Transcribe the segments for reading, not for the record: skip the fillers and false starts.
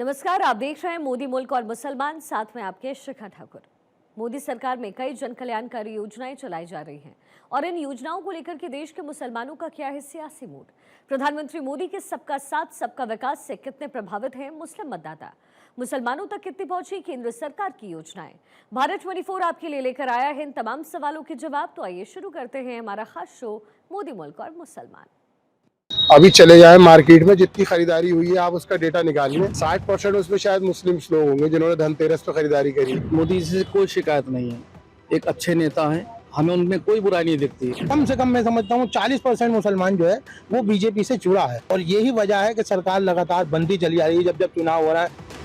नमस्कार, आप देख रहे हैं मोदी मुल्क और मुसलमान, साथ में आपके शिखा ठाकुर। मोदी सरकार में कई जन कल्याणकारी योजनाएं चलाई जा रही हैं और इन योजनाओं को लेकर के देश के मुसलमानों का क्या है सियासी मूड। प्रधानमंत्री मोदी के सबका साथ सबका विकास से कितने प्रभावित हैं मुस्लिम मतदाता, मुसलमानों तक कितनी पहुंची केंद्र सरकार की योजनाएं। भारत 24 आपके लिए लेकर आया है इन तमाम सवालों के जवाब। तो आइए शुरू करते हैं हमारा खास शो मोदी मुल्क और मुसलमान। अभी चले जाए मार्केट में, जितनी खरीदारी हुई है आप उसका डेटा निकालिए। 60% उसमें शायद मुस्लिम लोग होंगे जिन्होंने धनतेरस पे खरीदारी करी। मोदी जी से कोई शिकायत नहीं है, एक अच्छे नेता हैं, हमें उनमें कोई बुराई नहीं दिखती। कम से कम मैं समझता हूँ 40% मुसलमान जो है वो बीजेपी से जुड़ा है और यही वजह है कि सरकार लगातार बनती चली आ रही है जब चुनाव हो रहा है।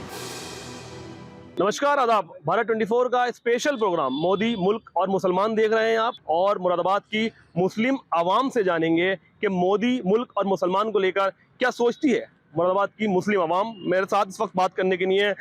नमस्कार, आदाब। भारत 24 का स्पेशल प्रोग्राम मोदी मुल्क और मुसलमान देख रहे हैं आप, और मुरादाबाद की मुस्लिम आवाम से जानेंगे कि मोदी मुल्क और मुसलमान को लेकर क्या सोचती है मुरादाबाद की मुस्लिम आवाम। मेरे साथ इस वक्त बात करने के लिए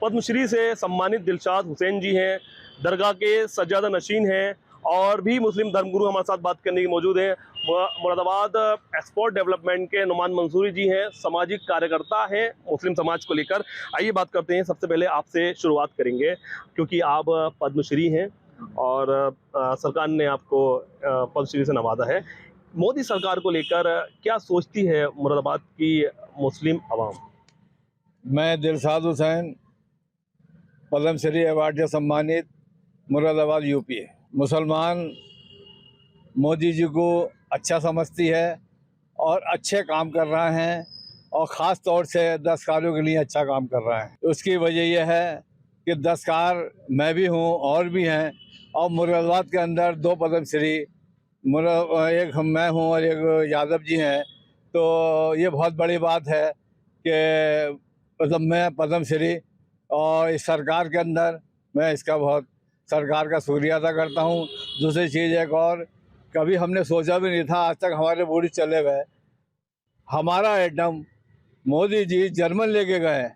पद्मश्री से सम्मानित दिलशाद हुसैन जी हैं, दरगाह के सज्जादा नशीन हैं, और भी मुस्लिम धर्मगुरु हमारे साथ बात करने की मौजूद हैं। मुरादाबाद एक्सपोर्ट डेवलपमेंट के नुमान मंसूरी जी हैं, सामाजिक कार्यकर्ता हैं मुस्लिम समाज को लेकर। आइए बात करते हैं। सबसे पहले आपसे शुरुआत करेंगे क्योंकि आप पद्मश्री हैं और सरकार ने आपको पद्मश्री से नवाजा है। मोदी सरकार को लेकर क्या सोचती है मुरादाबाद की मुस्लिम आवाम? मैं दिलशाद हुसैन, पद्मश्री अवार्ड से सम्मानित, मुरादाबाद यूपी। मुसलमान मोदी जी को अच्छा समझती है और अच्छे काम कर रहे हैं, और ख़ास तौर से दस्तकारों के लिए अच्छा काम कर रहे हैं। उसकी वजह यह है कि दस्तकार मैं भी हूँ और भी हैं, और मुरादाबाद के अंदर 2 पद्मश्री, एक मैं हूँ और एक यादव जी हैं। तो ये बहुत बड़ी बात है कि मतलब मैं पद्मश्री, और इस सरकार के अंदर मैं इसका बहुत सरकार का शुक्रिया अदा करता हूँ। दूसरी चीज़ एक और, कभी हमने सोचा भी नहीं था, आज तक हमारे बूढ़ी चले गए, हमारा आइटम मोदी जी जर्मन लेके गए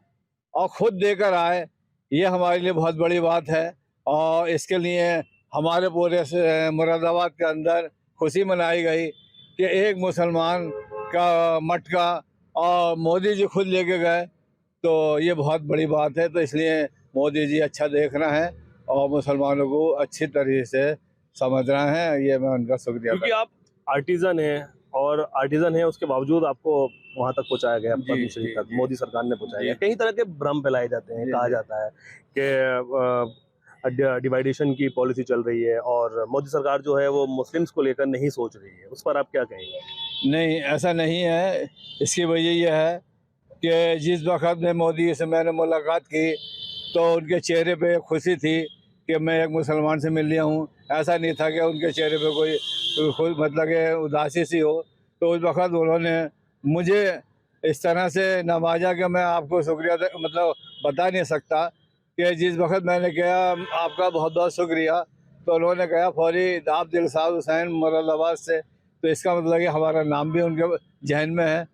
और ख़ुद देकर आए, ये हमारे लिए बहुत बड़ी बात है। और इसके लिए हमारे पूरे मुरादाबाद के अंदर खुशी मनाई गई कि एक मुसलमान का मटका और मोदी जी खुद लेके गए, तो ये बहुत बड़ी बात है। तो इसलिए मोदी जी अच्छा देख रहे हैं और मुसलमानों को अच्छी तरीके से समझ रहे हैं, ये मैं उनका शुक्रिया। क्योंकि आप आर्टिजन हैं, और आर्टिजन है उसके बावजूद आपको वहां तक पहुंचाया गया, पद्मश्री तक मोदी सरकार ने पहुंचाया गया। कई तरह के भ्रम फैलाए जाते हैं, कहा जाता है कि डिवाइडेशन की पॉलिसी चल रही है और मोदी सरकार जो है वो मुस्लिम्स को लेकर नहीं सोच रही है। उस पर आप क्या कहेंगे? नहीं, ऐसा नहीं है। इसकी वजह यह है कि जिस वक्त में मोदी से मैंने मुलाकात की तो उनके चेहरे पे खुशी थी कि मैं एक मुसलमान से मिल लिया हूँ। ऐसा नहीं था कि उनके चेहरे पे कोई खुद मतलब कि उदासी सी हो। तो उस वक्त उन्होंने मुझे इस तरह से नवाजा कि मैं आपको शुक्रिया मतलब बता नहीं सकता कि जिस वक्त मैंने कहा आपका बहुत बहुत शुक्रिया, तो उन्होंने कहा फौरी आप दिलशाद हुसैन मुरादाबाद से, तो इसका मतलब कि हमारा नाम भी उनके जहन में है।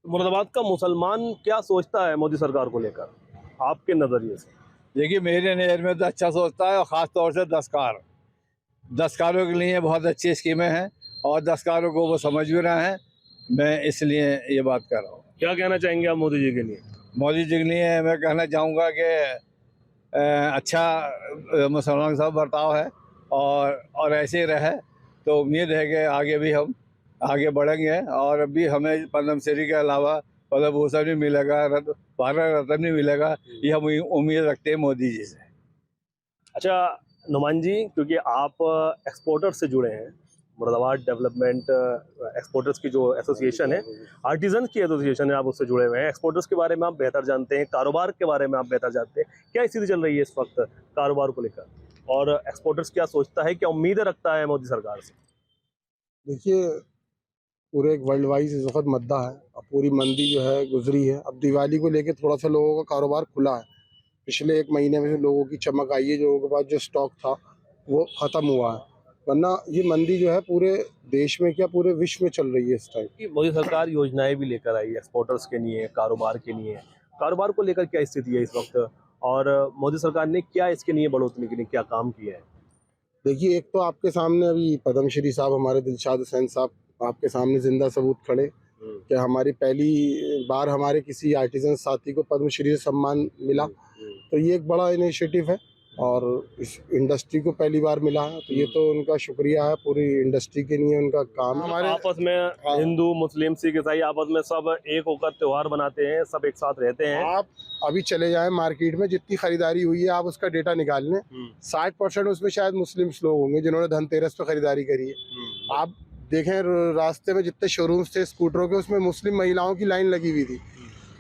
मुरादाबाद का मुसलमान क्या सोचता है मोदी सरकार को लेकर आपके नज़रिए से? देखिए, मेरे नज़र में तो अच्छा सोचता है, और ख़ास तौर से दस्तकारों के लिए बहुत अच्छी स्कीमें हैं और दस्तकारों को वो समझ भी रहे हैं। मैं इसलिए ये बात कर रहा हूँ। क्या कहना चाहेंगे आप मोदी जी के लिए? मोदी जी के लिए मैं कहना चाहूँगा कि अच्छा मुसलमान सब बर्ताव है और ऐसे ही रहे, तो उम्मीद है कि आगे भी हम आगे बढ़ेंगे, और अभी हमें पद्मश्री के अलावा पद्म भूषण भी मिलेगा, भारत रत्न भी मिलेगा, ये हम उम्मीद रखते हैं मोदी जी से। अच्छा नुमान जी, क्योंकि आप एक्सपोर्टर्स से जुड़े हैं, मुरादाबाद डेवलपमेंट एक्सपोर्टर्स की जो एसोसिएशन है, आर्टिजन की एसोसिएशन है, आप उससे जुड़े हुए हैं। एक्सपोर्टर्स के बारे में आप बेहतर जानते हैं, कारोबार के बारे में आप बेहतर जानते हैं। क्या स्थिति चल रही है इस वक्त कारोबार को लेकर, और एक्सपोर्टर्स क्या सोचता है, क्या उम्मीदें रखता है मोदी सरकार से? देखिए, पूरे एक वर्ल्ड वाइज इस वक्त मद्दा है। अब पूरी मंदी जो है गुजरी है। अब दिवाली को लेके थोड़ा सा लोगों का कारोबार खुला है। पिछले 1 महीने में लोगों की चमक आई है, लोगों के पास जो स्टॉक था वो ख़त्म हुआ है। वरना ये मंदी जो है पूरे देश में क्या पूरे विश्व में चल रही है इस टाइम। मोदी सरकार योजनाएं भी लेकर आई है एक्सपोर्टर्स के लिए, कारोबार के लिए। कारोबार को लेकर क्या स्थिति है इस वक्त, और मोदी सरकार ने क्या इसके लिए बढ़ोतरी के लिए क्या काम किया है? देखिए, एक तो आपके सामने अभी पद्मश्री साहब हमारे दिलशाद हुसैन साहब आपके सामने जिंदा सबूत खड़े, कि हमारी पहली बार हमारे किसी आर्टिजन साथी को पद्मश्री से सम्मान मिला, तो ये एक बड़ा इनिशिएटिव है और इस इंडस्ट्री को पहली बार मिला है, तो ये तो उनका शुक्रिया है, पूरी इंडस्ट्री के लिए उनका काम है। हमारे आपस में हिंदू मुस्लिम सिख ईसाई आपस में सब एक होकर त्योहार बनाते हैं, सब एक साथ रहते हैं। आप अभी चले जाएं मार्केट में, जितनी खरीदारी हुई है आप उसका डेटा निकाल लें, 60% उसमें शायद मुस्लिम्स लोग होंगे जिन्होंने धनतेरस पे खरीदारी करी है। आप देखें रास्ते में जितने शोरूम्स थे स्कूटरों के, उसमें मुस्लिम महिलाओं की लाइन लगी हुई थी।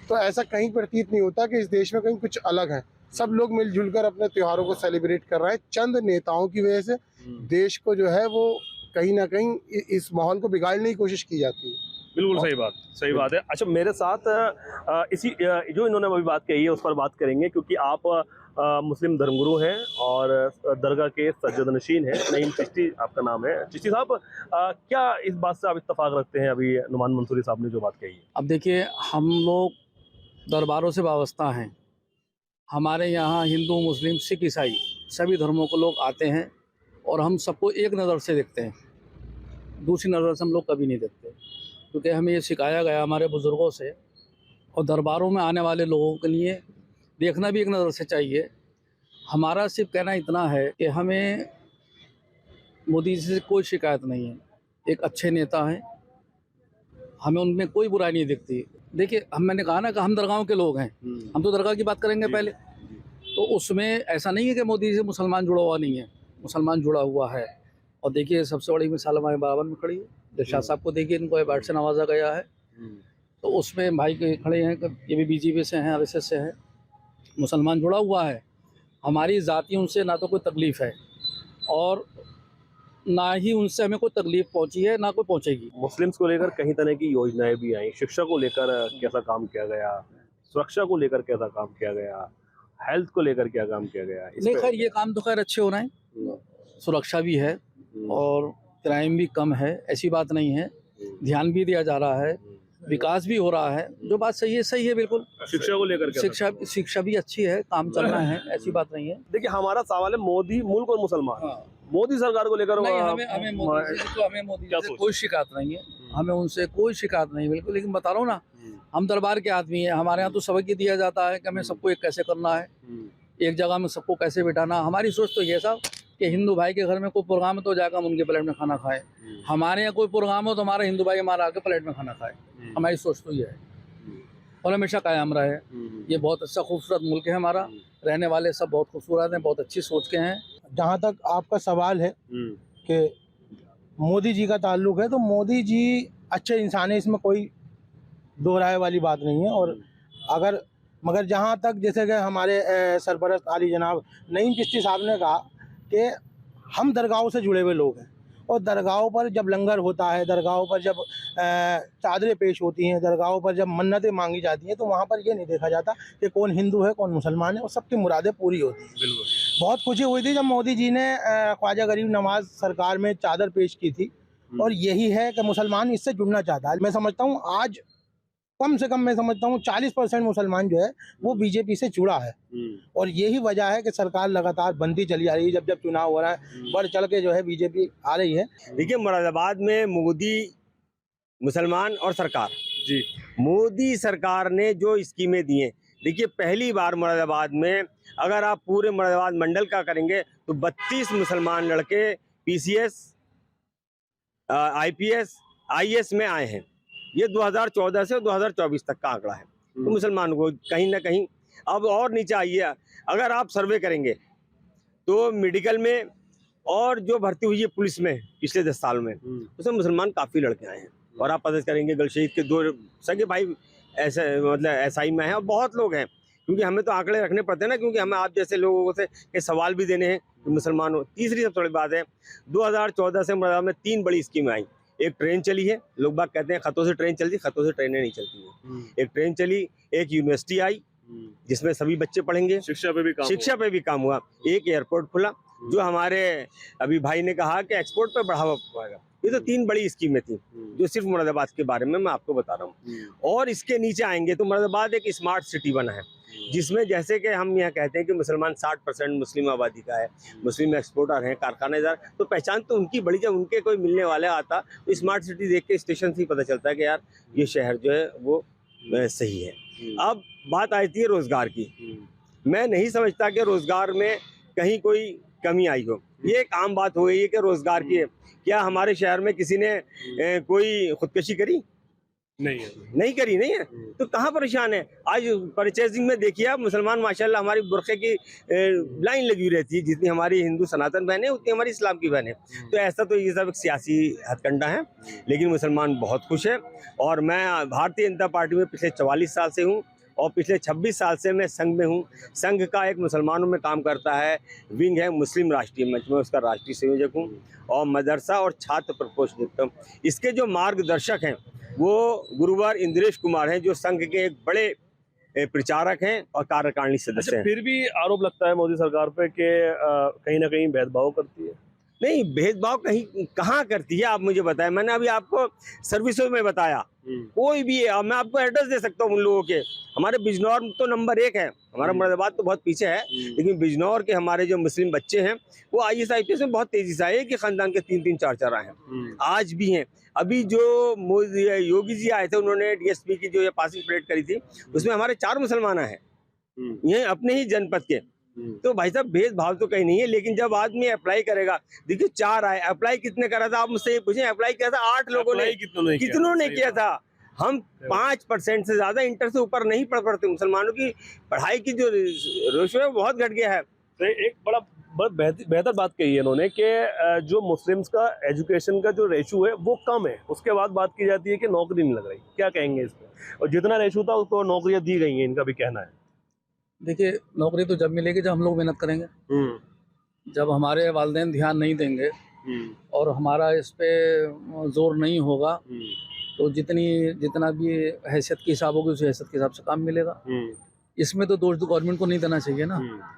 तो ऐसा कहीं प्रतीत नहीं होता कि इस देश में कहीं कुछ अलग है। सब लोग मिलजुल कर अपने त्योहारों को सेलिब्रेट कर रहे हैं। चंद नेताओं की वजह से देश को जो है वो कहीं ना कहीं इस माहौल को बिगाड़ने की कोशिश की जाती है। बिल्कुल सही बात है। अच्छा, मेरे साथ इसी जो इन्होंने अभी बात कही है उस पर बात करेंगे, क्योंकि आप मुस्लिम धर्मगुरु हैं और दरगाह के सज्जदनशीन हैं। नईम चिश्ती आपका नाम है। चिश्ती साहब, क्या इस बात से आप इत्तेफाक रखते हैं अभी नुमान मंसूरी साहब ने जो बात कही है? अब देखिए, हम लोग दरबारों से वाबस्ता हैं। हमारे यहाँ हिंदू मुस्लिम सिख ईसाई सभी धर्मों के लोग आते हैं और हम सबको एक नज़र से देखते हैं, दूसरी नज़र से हम लोग कभी नहीं देखते, क्योंकि हमें ये सिखाया गया हमारे बुज़ुर्गों से। और दरबारों में आने वाले लोगों के लिए देखना भी एक नज़र से चाहिए। हमारा सिर्फ कहना इतना है कि हमें मोदी जी से कोई शिकायत नहीं है, एक अच्छे नेता हैं, हमें उनमें कोई बुराई नहीं दिखती। देखिए, मैंने कहा ना कि हम दरगाहों के लोग हैं, हम तो दरगाह की बात करेंगे पहले। तो उसमें ऐसा नहीं है कि मोदी जी से मुसलमान जुड़ा हुआ नहीं है, मुसलमान जुड़ा हुआ है। और देखिए, सबसे बड़ी मिसाल हमारे बराबर में खड़ी है, दिलशाद साहब को देखिए, इनको अवार्ड से नवाजा गया है। तो उसमें भाई के खड़े हैं कि ये भी बीजेपी से हैं, आरएसएस से है, मुसलमान जुड़ा हुआ है। हमारी ज़ाती उनसे ना तो कोई तकलीफ़ है और ना ही उनसे हमें कोई तकलीफ पहुंची है, ना कोई पहुंचेगी। मुस्लिम्स को लेकर कई तरह की योजनाएं भी आई। शिक्षा को लेकर कैसा काम किया गया, सुरक्षा को लेकर कैसा काम किया गया, हेल्थ को लेकर क्या काम किया गया? नहीं, खैर ये काम तो खैर अच्छे हो रहे हैं, सुरक्षा भी है और क्राइम भी कम है, ऐसी बात नहीं है। ध्यान भी दिया जा रहा है, विकास भी हो रहा है, जो बात सही है बिल्कुल। शिक्षा को लेकर शिक्षा भी अच्छी है, काम चल रहा है, ऐसी बात नहीं है। देखिए, हमारा सवाल है मोदी मुल्क और मुसलमान। हाँ। मोदी सरकार को लेकर नहीं, हमें मोदी जी से कोई शिकायत नहीं है, हमें उनसे कोई शिकायत नहीं बिल्कुल। लेकिन बता रहा हूँ ना, हम दरबार के आदमी हैं, हमारे यहाँ तो सबक ये दिया जाता है कि हमें सबको एक कैसे करना है, एक जगह में सबको कैसे बिठाना। हमारी सोच तो ये साहब कि हिंदू भाई के घर में कोई प्रोग्राम है तो जाकर हम उनके प्लेट में खाना खाएं, हमारे यहाँ कोई प्रोग्राम हो तो हमारा हिंदू भाई हमारा आके प्लेट में खाना खाए। हमारी सोच तो ये है और हमेशा कायम रहे। ये बहुत अच्छा खूबसूरत मुल्क है हमारा, रहने वाले सब बहुत खूबसूरत हैं, बहुत अच्छी सोच के हैं। जहाँ तक आपका सवाल है कि मोदी जी का ताल्लुक है, तो मोदी जी अच्छे इंसान है, इसमें कोई दो राय वाली बात नहीं है। और मगर जहाँ तक जैसे कि हमारे सरपरस्त आली जनाब नईम चिश्ती साहब ने कहा कि हम दरगाहों से जुड़े हुए लोग हैं और दरगाहों पर जब लंगर होता है, दरगाहों पर जब चादरें पेश होती हैं, दरगाहों पर जब मन्नतें मांगी जाती हैं, तो वहाँ पर ये नहीं देखा जाता कि कौन हिंदू है कौन मुसलमान है, और सबकी मुरादें पूरी होती हैं। बिल्कुल। बहुत खुशी हुई थी जब मोदी जी ने ख्वाजा गरीब नवाज सरकार में चादर पेश की थी, और यही है कि मुसलमान इससे जुड़ना चाहता है। मैं समझता हूँ आज कम से कम मैं समझता हूँ 40% मुसलमान जो है वो बीजेपी से जुड़ा है, और यही वजह है कि सरकार लगातार बनती चली आ रही है। जब चुनाव हो रहा है बढ़ चढ़ के जो है बीजेपी आ रही है। देखिए, मुरादाबाद में मोदी मुसलमान और सरकार जी, मोदी सरकार ने जो स्कीमें दी हैं, देखिए पहली बार मुरादाबाद में अगर आप पूरे मुरादाबाद मंडल का करेंगे तो 32 मुसलमान लड़के पीसीएस, आईपीएस, आईएएस में आए हैं। ये 2014 से 2024 तक का आंकड़ा है। तो मुसलमानों को कहीं ना कहीं अब और नीचे आइए, अगर आप सर्वे करेंगे तो मेडिकल में और जो भर्ती हुई है पुलिस में पिछले 10 साल में, उसमें मुसलमान काफ़ी लड़के आए हैं। और आप पता करेंगे गलशहीद के 2 सगे भाई ऐसे मतलब एसआई में हैं, और बहुत लोग हैं, क्योंकि हमें तो आंकड़े रखने पड़ते हैं ना, क्योंकि हमें आप जैसे लोगों से के सवाल भी देने हैं कि मुसलमान हो। तीसरी सबसे बड़ी बात है, 2014 से मुरादाबाद में 3 बड़ी स्कीम आई। एक ट्रेन चली है, लोग बाग कहते हैं खतों से ट्रेन चलती, खतों से ट्रेनें नहीं चलती हैं। एक ट्रेन चली, एक यूनिवर्सिटी आई जिसमें सभी बच्चे पढ़ेंगे, शिक्षा पे भी काम हुआ। एक एयरपोर्ट खुला, जो हमारे अभी भाई ने कहा कि एक्सपोर्ट पे बढ़ावा पाएगा। ये तो 3 बड़ी स्कीमें थी जो सिर्फ मुरादाबाद के बारे में मैं आपको बता रहा हूँ। और इसके नीचे आएंगे तो मुरादाबाद एक स्मार्ट सिटी बना है। जिसमें जैसे कि हम यहाँ कहते हैं कि मुसलमान 60% मुस्लिम आबादी का है, मुस्लिम एक्सपोर्टर हैं, कारखानेदार, तो पहचान तो उनकी बड़ी। जब उनके कोई मिलने वाले आता तो स्मार्ट सिटी देख के स्टेशन से ही पता चलता है कि यार ये शहर जो है वो सही है। अब बात आती है रोजगार की। मैं नहीं समझता कि रोजगार में कहीं कोई कमी आई हो। ये एक आम बात हो गई है कि रोजगार की है। क्या हमारे शहर में किसी ने कोई खुदकशी करी? नहीं करी, नहीं है तो कहाँ परेशान है। आज परचेजिंग में देखिए आप, मुसलमान माशाल्लाह हमारी बुरखे की लाइन लगी रहती है। जितनी हमारी हिंदू सनातन बहनें उतनी हमारी इस्लाम की बहनें। तो ऐसा तो ये सब एक सियासी हथकंडा है, लेकिन मुसलमान बहुत खुश है। और मैं भारतीय जनता पार्टी में पिछले 44 साल से हूँ और पिछले 26 साल से मैं संघ में हूँ। संघ का एक मुसलमानों में काम करता है विंग है मुस्लिम राष्ट्रीय मंच में, उसका राष्ट्रीय संयोजक हूँ और मदरसा और छात्र प्रकोष्ठ देखता हूँ। इसके जो मार्गदर्शक हैं वो गुरुवार इंद्रेश कुमार हैं, जो संघ के एक बड़े प्रचारक हैं और कार्यकारिणी सदस्य हैं। फिर भी आरोप लगता है मोदी सरकार पे कि कहीं ना कहीं भेदभाव करती है। नहीं, भेदभाव कहीं कहाँ करती है आप मुझे बताएं। मैंने अभी आपको सर्विसों में बताया, कोई भी है, मैं आपको एड्रेस दे सकता हूँ उन लोगों के। हमारे बिजनौर तो नंबर 1 है, हमारा मुरादाबाद तो बहुत पीछे है, लेकिन बिजनौर के हमारे जो मुस्लिम बच्चे हैं वो IAS IPS में बहुत तेजी से आए कि खानदान के 3-3 4-4 आए हैं, आज भी हैं। अभी जो योगी जी आए थे, उन्होंने DSP की जो ये पासिंग परेड करी थी, उसमें हमारे 4 मुसलमान हैं, ये अपने ही जनपद के। तो भाई साहब भेदभाव तो कहीं नहीं है, लेकिन जब आदमी अप्लाई करेगा, देखिए 4 आए, अप्लाई कितने करा था आप मुझसे ये पूछें। अप्लाई किया था 8 लोगों ने, कितनों ने किया था। हम 5% से ज्यादा इंटर से ऊपर नहीं पढ़ पड़ते। मुसलमानों की पढ़ाई की जो रेशो है बहुत घट गया है। तो एक बहुत बेहतर बात कही है इन्होंने कि जो मुस्लिम्स का एजुकेशन का जो रेशो है वो कम है, उसके बाद बात की जाती है कि नौकरी नहीं लग रही। क्या कहेंगे इस पर? और जितना रेशो था उसको नौकरियां दी गई हैं, इनका भी कहना है। देखिए, नौकरी तो जब मिलेगी जब हम लोग मेहनत करेंगे। जब हमारे वालिदैन ध्यान नहीं देंगे और हमारा इस पे जोर नहीं होगा तो जितना भी हैसियत के हिसाब होगी उस हैसियत के हिसाब से काम मिलेगा। इसमें तो दोष तो गवर्नमेंट को नहीं देना चाहिए ना।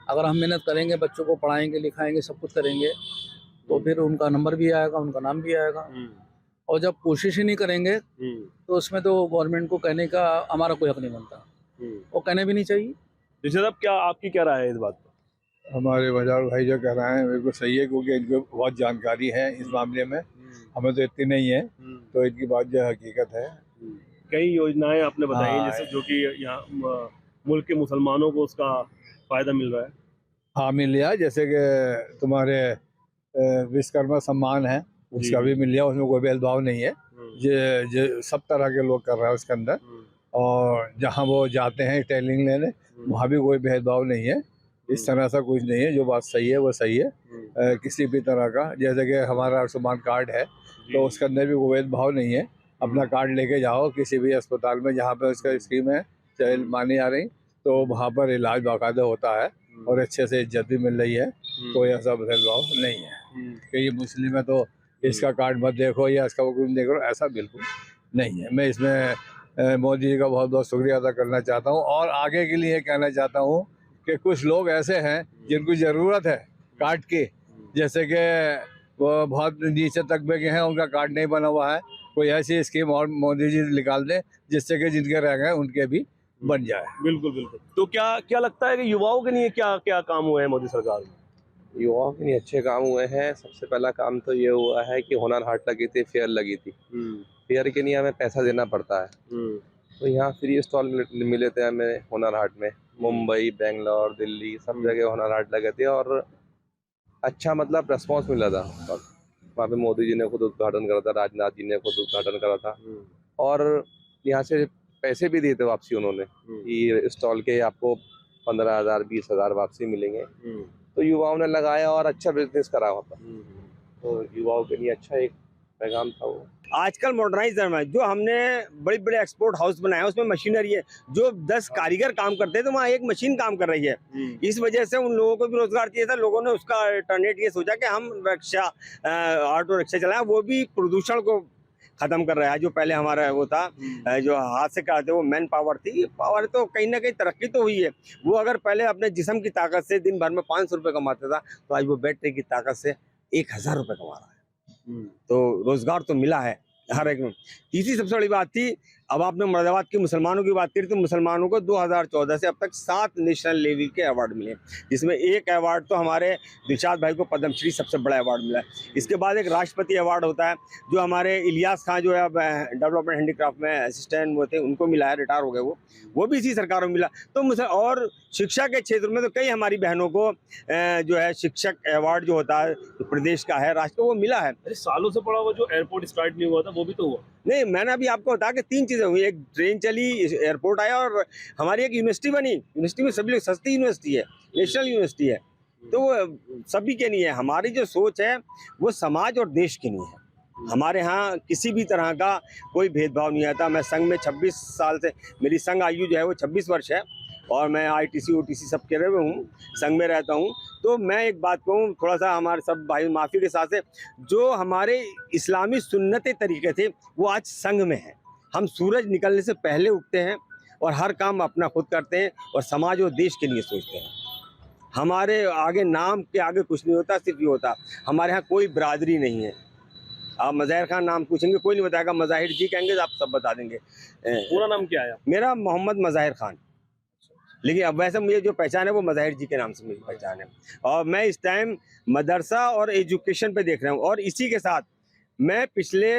अगर हम मेहनत करेंगे, बच्चों को पढ़ाएंगे लिखाएंगे, सब कुछ करेंगे, तो फिर उनका नंबर भी आएगा, उनका नाम भी आएगा। और जब कोशिश ही नहीं करेंगे तो उसमें तो गवर्नमेंट को कहने का हमारा कोई हक नहीं बनता, वो कहने भी नहीं चाहिए। जिसे साहब क्या आपकी क्या राय है इस बात पर? हमारे बाजार भाई जो कह रहे हैं बिल्कुल सही है, क्योंकि इनको बहुत जानकारी है इस मामले में, हमें तो इतनी नहीं है, तो इनकी बात जो हकीकत है। कई योजनाएं आपने बताई हैं, हाँ। जैसे जो कि यहाँ मुल्क के मुसलमानों को उसका फायदा मिल रहा है। हाँ, मिल लिया। जैसे कि तुम्हारे विश्वकर्मा सम्मान है, उसका भी मिल लिया, उसमें कोई भेदभाव नहीं है। जो सब तरह के लोग कर रहे हैं उसके अंदर, और जहाँ वो जाते हैं ट्रेनिंग लेने वहाँ भी कोई भेदभाव नहीं है। इस तरह से कुछ नहीं है, जो बात सही है वो सही है। किसी भी तरह का, जैसे कि हमारा आयुष्मान कार्ड है तो उसके अंदर भी कोई भेदभाव नहीं है। अपना कार्ड लेके जाओ किसी भी अस्पताल में जहाँ पे उसका स्कीम है चाहे मानी जा रही, तो वहाँ पर इलाज बाकायदा होता है और अच्छे से इज्जत भी मिल रही है। कोई ऐसा भेदभाव नहीं है कि ये मुस्लिम है तो इसका कार्ड मत देखो या इसका हुक्म देखो, ऐसा बिल्कुल नहीं है। मैं इसमें मोदी जी का बहुत बहुत शुक्रिया अदा करना चाहता हूँ और आगे के लिए कहना चाहता हूँ कि कुछ लोग ऐसे हैं जिनको ज़रूरत है कार्ड की, जैसे कि वो बहुत नीचे तबके के हैं, उनका कार्ड नहीं बना हुआ है, कोई ऐसी स्कीम और मोदी जी निकाल दें जिससे कि जिनके रह गए उनके भी बन जाए। बिल्कुल बिल्कुल। तो क्या लगता है कि युवाओं के लिए क्या क्या काम हुए हैं मोदी सरकार में? युवाओं के लिए अच्छे काम हुए हैं। सबसे पहला काम तो ये हुआ है कि हुनर हाट लगी थी, फेयर लगी थी। फेयर के लिए हमें पैसा देना पड़ता है, तो यहाँ फ्री स्टॉल मिले थे हमें हुनर हाट में। मुंबई, बेंगलोर, दिल्ली सब जगह हुनर हाट लगे थे और अच्छा मतलब रेस्पॉन्स मिला था। वहाँ पे मोदी जी ने खुद उद्घाटन करा था, राजनाथ जी ने खुद उद्घाटन करा था और यहाँ से पैसे भी दिए थे वापसी उन्होंने कि स्टॉल के आपको 15,000 20,000 वापसी मिलेंगे। तो युवाओं ने लगाया और अच्छा बिजनेस करा होता, तो युवाओं के लिए अच्छा एक पैगाम था वो। आजकल मॉडर्नाइज है, जो हमने बड़े बड़े एक्सपोर्ट हाउस बनाए हैं उसमें मशीनरी है। जो 10 कारीगर काम करते हैं तो वहाँ एक मशीन काम कर रही है। इस वजह से उन लोगों को भी रोजगार चाहिए था। लोगों ने उसका अल्टरनेट ये सोचा कि हम रिक्शा, ऑटो रिक्शा चलाएं, वो भी प्रदूषण को खत्म कर रहा है। जो पहले हमारा वो था जो हाथ से करते वो मैन पावर थी, पावर तो कहीं ना कहीं तरक्की तो हुई है। वो अगर पहले अपने जिस्म की ताकत से दिन भर में 500 रुपये कमाता था तो आज वो बैटरी की ताकत से 1,000 रुपये कमा रहा है। तो रोजगार तो मिला है हर एक में। तीसरी सबसे बड़ी बात थी अब आपने मुरादाबाद के मुसलमानों की बात करी तो मुसलमानों को 2014 से अब तक 7 नेशनल लेवल के अवार्ड मिले, जिसमें एक अवार्ड तो हमारे दिलशाद भाई को पद्मश्री सबसे बड़ा अवार्ड मिला है। इसके बाद एक राष्ट्रपति अवार्ड होता है जो हमारे इलियास खां जो है अब डेवलपमेंट हैंडीक्राफ्ट में असिस्टेंट वो थे, उनको मिला है, रिटायर हो गए वो भी इसी सरकार में मिला। तो मुझे और शिक्षा के क्षेत्र में तो कई हमारी बहनों को जो है शिक्षक अवार्ड जो होता है जो प्रदेश का है, राष्ट्र को, वो मिला है। अरे सालों से पड़ा हुआ जो एयरपोर्ट स्टार्ट नहीं हुआ था वो भी तो हुआ। नहीं, मैंने अभी आपको बताया कि 3 चीज़ें हुई, एक ट्रेन चली, एयरपोर्ट आया और हमारी एक यूनिवर्सिटी बनी। यूनिवर्सिटी में सभी लोग, सस्ती यूनिवर्सिटी है, नेशनल यूनिवर्सिटी है, तो वो सभी के नहीं है। हमारी जो सोच है वो समाज और देश के लिए है। हमारे यहाँ किसी भी तरह का कोई भेदभाव नहीं आता। मैं संघ में 26 साल से, मेरी संघ आयु जो है वो 26 वर्ष है और मैं ITC OTC सब के रहे हूँ, संघ में रहता हूँ। तो मैं एक बात कहूँ, थोड़ा सा हमारे सब भाई माफ़ी के साथ से, जो हमारे इस्लामी सुन्नते तरीके थे वो आज संघ में है। हम सूरज निकलने से पहले उठते हैं और हर काम अपना खुद करते हैं और समाज और देश के लिए सोचते हैं। हमारे आगे नाम के आगे कुछ नहीं होता, सिर्फ ये होता, हमारे यहाँ कोई बिरादरी नहीं है। आप मज़ाहिर खान नाम पूछेंगे कोई नहीं बताएगा, मज़ाहिर जी कहेंगे तो आप सब बता देंगे। पूरा नाम क्या है? मेरा मोहम्मद मज़ाहिर खान, लेकिन अब वैसे मुझे जो पहचान है वो मज़ाहिर जी के नाम से मेरी पहचान है। और मैं इस टाइम मदरसा और एजुकेशन पे देख रहा हूँ और इसी के साथ मैं पिछले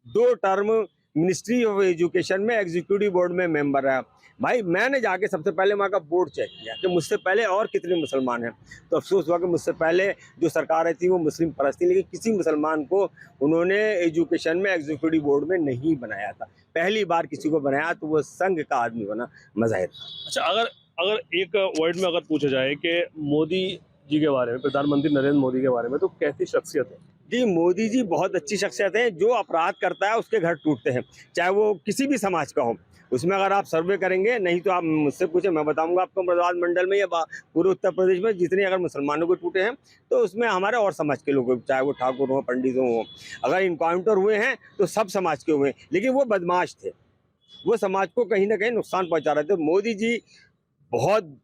2 टर्म मिनिस्ट्री ऑफ एजुकेशन में एग्जीक्यूटिव बोर्ड में मेंबर रहा। भाई मैंने जाके सबसे पहले वहाँ का बोर्ड चेक किया कि मुझसे पहले और कितने मुसलमान हैं, तो अफसोस हुआ कि मुझसे पहले जो सरकारें थी वो मुस्लिम परस्त थी, लेकिन किसी मुसलमान को उन्होंने एजुकेशन में एग्जीक्यूटिव बोर्ड में नहीं बनाया था। पहली बार किसी को बनाया तो वो संघ का आदमी बना, मज़ाहिर। अच्छा, अगर एक वर्ड में अगर पूछा जाए कि मोदी जी के बारे में, प्रधानमंत्री नरेंद्र मोदी के बारे में, तो कैसी शख्सियत है? जी, मोदी जी बहुत अच्छी शख्सियत है। जो अपराध करता है उसके घर टूटते हैं, चाहे वो किसी भी समाज का हो। उसमें अगर आप सर्वे करेंगे, नहीं तो आप मुझसे पूछे, मैं बताऊंगा आपको मुरादाबाद मंडल में या पूरे उत्तर प्रदेश में जितने अगर मुसलमानों को टूटे हैं तो उसमें हमारे और समाज के लोग, चाहे वो ठाकुर हो, पंडित हो। अगर इनकाउंटर हुए हैं तो सब समाज के हुए हैं, लेकिन वो बदमाश थे, वो समाज को कहीं ना कहीं नुकसान पहुँचा रहे थे। मोदी जी बहुत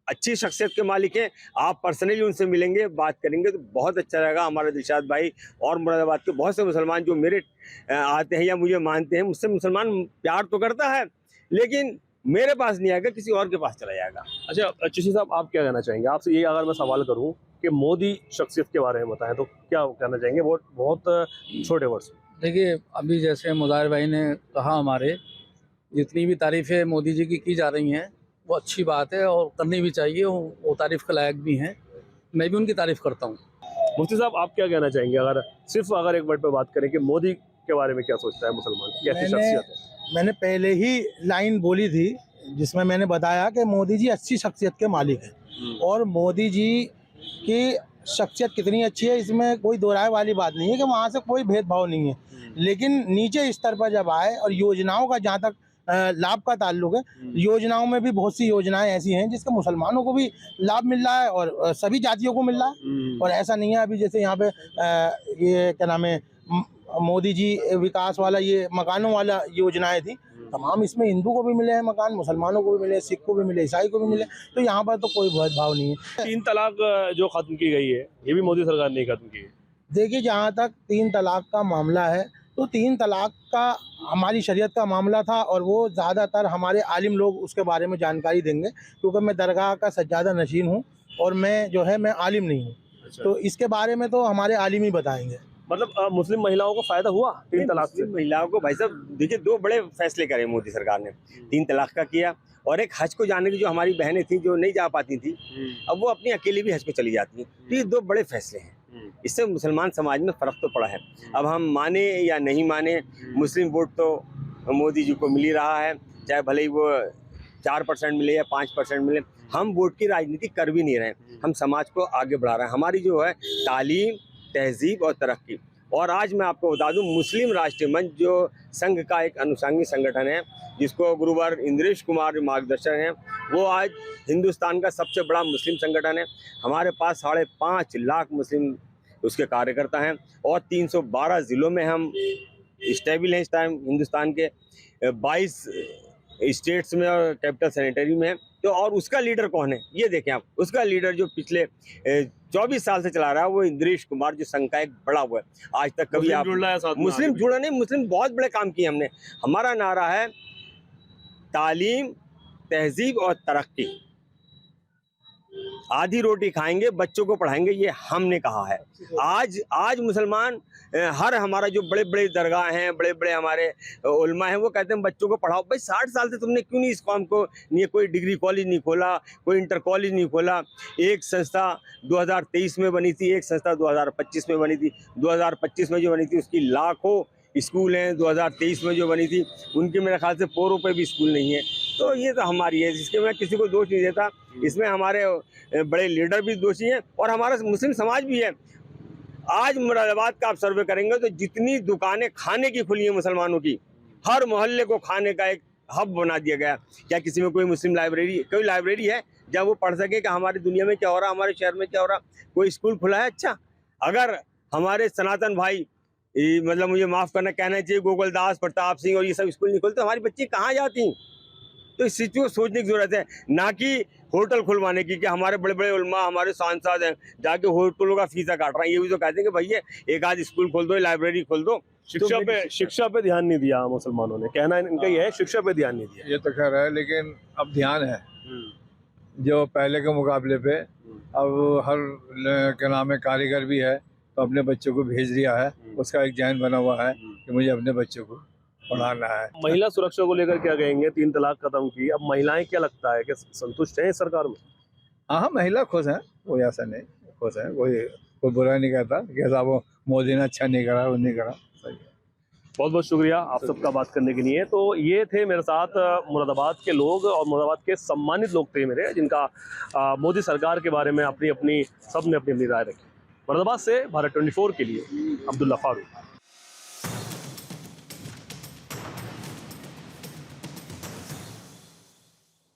अच्छी शख्सियत के मालिक हैं। आप पर्सनली उनसे मिलेंगे, बात करेंगे तो बहुत अच्छा रहेगा। हमारे दिलशाद भाई और मुरादाबाद के बहुत से मुसलमान जो मेरे आते हैं या मुझे मानते हैं, मुझसे मुसलमान प्यार तो करता है लेकिन मेरे पास नहीं आएगा, किसी और के पास चला जाएगा। अच्छा चिश्ती साहब, आप क्या कहना चाहेंगे? आपसे ये अगर मैं सवाल करूं कि मोदी शख्सियत के बारे में बताएं तो क्या कहना चाहेंगे? बहुत छोटे वर्ड्स। देखिए, अभी जैसे मुज़ाहिर भाई ने कहा, हमारे जितनी भी तारीफ़ें मोदी जी की जा रही हैं वो अच्छी बात है और करनी भी चाहिए, वो तारीफ़ के लायक भी हैं। मैं भी उनकी तारीफ़ करता हूँ। मुफ्ती साहब, आप क्या कहना चाहेंगे? अगर एक वर्ड पे बात करें कि मोदी के बारे में क्या सोचता है मुसलमान, कैसी शख्सियत है? मैंने पहले ही लाइन बोली थी जिसमें मैंने बताया कि मोदी जी अच्छी शख्सियत के मालिक हैं और मोदी जी की शख्सियत कितनी अच्छी है इसमें कोई दो राय वाली बात नहीं है कि वहाँ से कोई भेदभाव नहीं है। लेकिन नीचे स्तर पर जब आए और योजनाओं का जहाँ तक लाभ का ताल्लुक है, योजनाओं में भी बहुत सी योजनाएं ऐसी हैं जिसका मुसलमानों को भी लाभ मिल रहा है और सभी जातियों को मिल रहा है। और ऐसा नहीं है अभी जैसे यहाँ पे ये क्या नाम है, मोदी जी विकास वाला ये मकानों वाला योजनाएं थी, तमाम इसमें हिंदू को भी मिले हैं मकान, मुसलमानों को भी मिले, सिख को भी मिले, ईसाई को भी मिले। तो यहाँ पर तो कोई भेदभाव नहीं है। 3 तलाक जो खत्म की गई है, ये भी मोदी सरकार ने खत्म की है। देखिए, जहाँ तक 3 तलाक का मामला है तो 3 तलाक का हमारी शरीयत का मामला था और वो ज़्यादातर हमारे आलिम लोग उसके बारे में जानकारी देंगे, क्योंकि मैं दरगाह का सज्जादा नशीन हूँ और मैं जो है मैं आलिम नहीं हूँ। अच्छा। तो इसके बारे में तो हमारे आलिम ही बताएंगे। मतलब मुस्लिम महिलाओं को फायदा हुआ 3 तलाक से? महिलाओं को भाई साहब देखिए, 2 बड़े फैसले करे मोदी सरकार ने। 3 तलाक का किया और एक हज को जाने की, जो हमारी बहनें थी जो नहीं जा पाती थी, अब वो अपनी अकेली भी हज को चली जाती हैं। तो ये 2 बड़े फैसले हैं। इससे मुसलमान समाज में फ़र्क तो पड़ा है। अब हम माने या नहीं माने, मुस्लिम वोट तो मोदी जी को मिल ही रहा है, चाहे भले ही वो 4% मिले या 5% मिले। हम वोट की राजनीति कर भी नहीं रहे, हम समाज को आगे बढ़ा रहे हैं। हमारी जो है तालीम, तहजीब और तरक्की। और आज मैं आपको बता दूं, मुस्लिम राष्ट्रीय मंच जो संघ का एक अनुषंगी संगठन है, जिसको गुरुवर इंद्रेश कुमार मार्गदर्शन है, वो आज हिंदुस्तान का सबसे बड़ा मुस्लिम संगठन है। हमारे पास 5.5 लाख मुस्लिम उसके कार्यकर्ता हैं और 312 ज़िलों में हम स्टेबल हैं इस टाइम। हिंदुस्तान के 22 स्टेट्स में और कैपिटल सैनिटरी में है। तो और उसका लीडर कौन है ये देखें आप, उसका लीडर जो पिछले 24 साल से चला रहा है वो इंद्रेश कुमार, जो संघ का एक बड़ा हुआ है। आज तक कभी आप जुड़ रहा है साथ में मुस्लिम आगे भी। जुड़ा नहीं, मुस्लिम बहुत बड़े काम किए हमने। हमारा नारा है तालीम, तहजीब और तरक्की। आधी रोटी खाएंगे, बच्चों को पढ़ाएंगे, ये हमने कहा है। आज मुसलमान हर हमारा जो बड़े बड़े दरगाह हैं, बड़े बड़े हमारे उलमा हैं, वो कहते हैं बच्चों को पढ़ाओ। भाई 60 साल से तुमने क्यों नहीं इस काम को, नहीं कोई डिग्री कॉलेज नहीं खोला, कोई इंटर कॉलेज नहीं खोला। एक संस्था 2023 में बनी थी, एक संस्था 2025 में बनी थी। 2025 में जो बनी थी उसकी लाखों स्कूल हैं, 2023 में जो बनी थी उनके मेरे ख्याल से पोरों पे भी स्कूल नहीं है। तो ये तो हमारी है, जिसके मैं किसी को दोष नहीं देता। इसमें हमारे बड़े लीडर भी दोषी हैं और हमारा मुस्लिम समाज भी है। आज मुरादाबाद का आप सर्वे करेंगे तो जितनी दुकानें खाने की खुली हैं मुसलमानों की, हर मोहल्ले को खाने का एक हब बना दिया गया। क्या किसी में कोई मुस्लिम कोई लाइब्रेरी है जहाँ वो पढ़ सके कि हमारी दुनिया में क्या हो रहा है, हमारे शहर में क्या हो रहा है? कोई स्कूल खुला है? अच्छा, अगर हमारे सनातन भाई मतलब मुझे माफ़ करना कहना चाहिए गोकुलदास, प्रताप सिंह और ये सब स्कूल नहीं खोलते, हमारी बच्ची कहाँ जाती? तो इस चीज़ को सोचने की जरूरत है, ना कि होटल खुलवाने की। कि हमारे बड़े बड़े उलमा, हमारे सांसद हैं, जाके होटलों का फीसा काट रहे हैं। ये भी तो कहते हैं कि भैया एक आध स्कूल खोल दो, लाइब्रेरी खोल दो। शिक्षा पे ध्यान नहीं दिया मुसलमानों ने, कहना इनका ये है, शिक्षा पे ध्यान नहीं दिया। ये तो खैर है, लेकिन अब ध्यान है जो पहले के मुकाबले पे। अब हर क्या नाम है, कारीगर भी है तो अपने बच्चों को भेज दिया है। उसका एक जहन बना हुआ है कि मुझे अपने बच्चों को पढ़ाना है। महिला सुरक्षा को लेकर क्या कहेंगे? 3 तलाक खत्म की, अब महिलाएं क्या लगता है कि संतुष्ट हैं इस सरकार में? हाँ, महिला खुश हैं, कोई ऐसा नहीं, खुश है। कोई बुरा नहीं कहता कि ऐसा वो मोदी ने अच्छा नहीं करा, वो नहीं करा। सही है। बहुत बहुत शुक्रिया आप सबका बात करने के लिए। तो ये थे मेरे साथ मुरादाबाद के लोग और मुरादाबाद के सम्मानित लोग थे मेरे, जिनका मोदी सरकार के बारे में सबने अपनी अपनी राय रखी। मुरादाबाद से भारत 24 के लिए अब्दुल्ला फारूक।